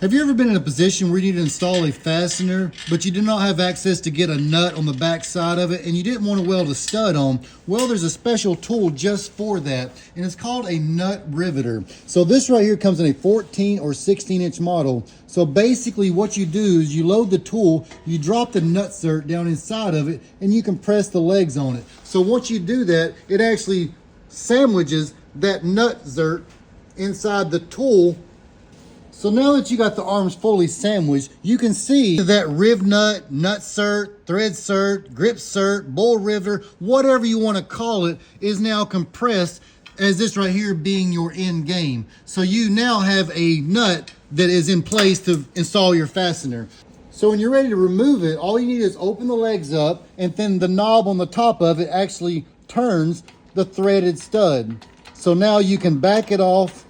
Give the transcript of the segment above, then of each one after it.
Have you ever been in a position where you need to install a fastener, but you did not have access to get a nut on the back side of it and you didn't want to weld a stud on? Well, there's a special tool just for that, and it's called a nut riveter. So this right here comes in a 14 or 16 inch model. So basically what you do is you load the tool, you drop the nutsert down inside of it, and you can press the legs on it. So once you do that, it actually sandwiches that nutsert inside the tool. So now that you got the arms fully sandwiched, you can see that riv nut, nutsert, thread cert, grip cert, bull riveter, whatever you want to call it, is now compressed as this right here being your end game. So you now have a nut that is in place to install your fastener. So when you're ready to remove it, all you need is open the legs up, and then the knob on the top of it actually turns the threaded stud. So now you can back it off.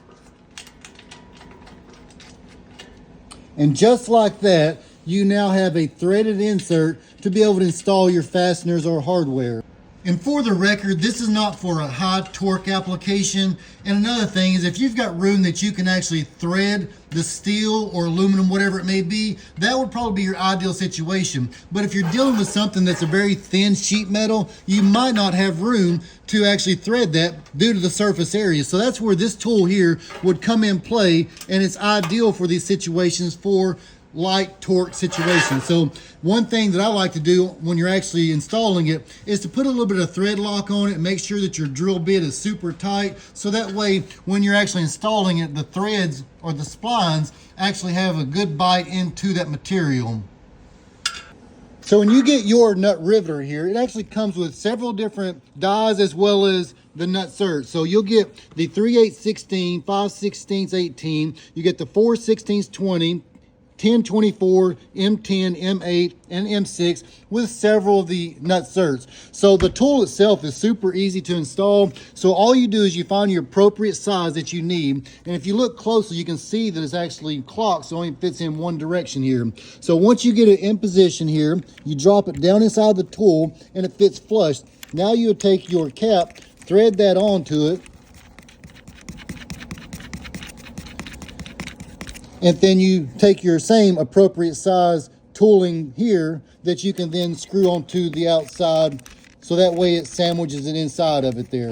And just like that, you now have a threaded insert to be able to install your fasteners or hardware. And for the record, this is not for a high torque application. And another thing is, if you've got room that you can actually thread the steel or aluminum, whatever it may be, that would probably be your ideal situation. But if you're dealing with something that's a very thin sheet metal, you might not have room to actually thread that due to the surface area. So that's where this tool here would come in play, and it's ideal for these situations for light torque situation. So one thing that I like to do when you're actually installing it is to put a little bit of thread lock on it and make sure that your drill bit is super tight, so that way when you're actually installing it, the threads or the splines actually have a good bite into that material. So when you get your nut riveter here, it actually comes with several different dies as well as the nutsert. So you'll get the 3/8 16, 5/16 18, you get the 4/16 20, 10/24, M10, M8, and M6 with several of the nutserts. So the tool itself is super easy to install. So all you do is you find your appropriate size that you need. And if you look closely, you can see that it's actually clocked, so it only fits in one direction here. So once you get it in position here, you drop it down inside the tool and it fits flush. Now you would take your cap, thread that onto it, and then you take your same appropriate size tooling here that you can then screw onto the outside, so that way it sandwiches it inside of it there.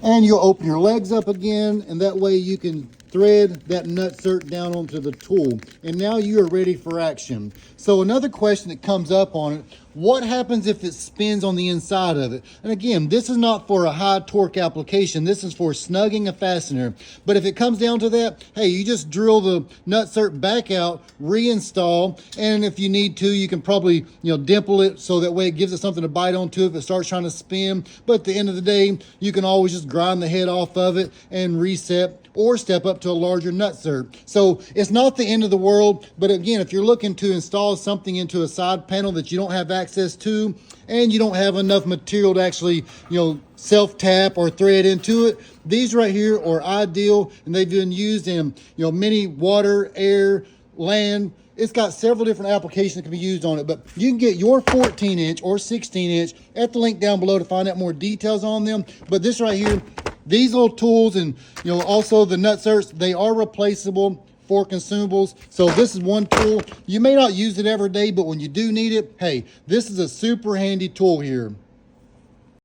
And you'll open your legs up again, and that way you can thread that nutsert down onto the tool. And now you are ready for action. So another question that comes up on it, what happens if it spins on the inside of it? And again, this is not for a high torque application. This is for snugging a fastener. But if it comes down to that, hey, you just drill the nutsert back out, reinstall, and if you need to, you can probably, dimple it so that way it gives it something to bite onto if it starts trying to spin. But at the end of the day, you can always just grind the head off of it and reset, or step up to a larger nutsert. So it's not the end of the world, but again, if you're looking to install something into a side panel that you don't have access to, and you don't have enough material to actually, self-tap or thread into it, these right here are ideal, and they've been used in, many water, air, land. It's got several different applications that can be used on it, but you can get your 14 inch or 16 inch at the link down below to find out more details on them. But this right here, these little tools, and also the nutserts, they are replaceable for consumables. So this is one tool. You may not use it every day, but when you do need it, hey, this is a super handy tool here.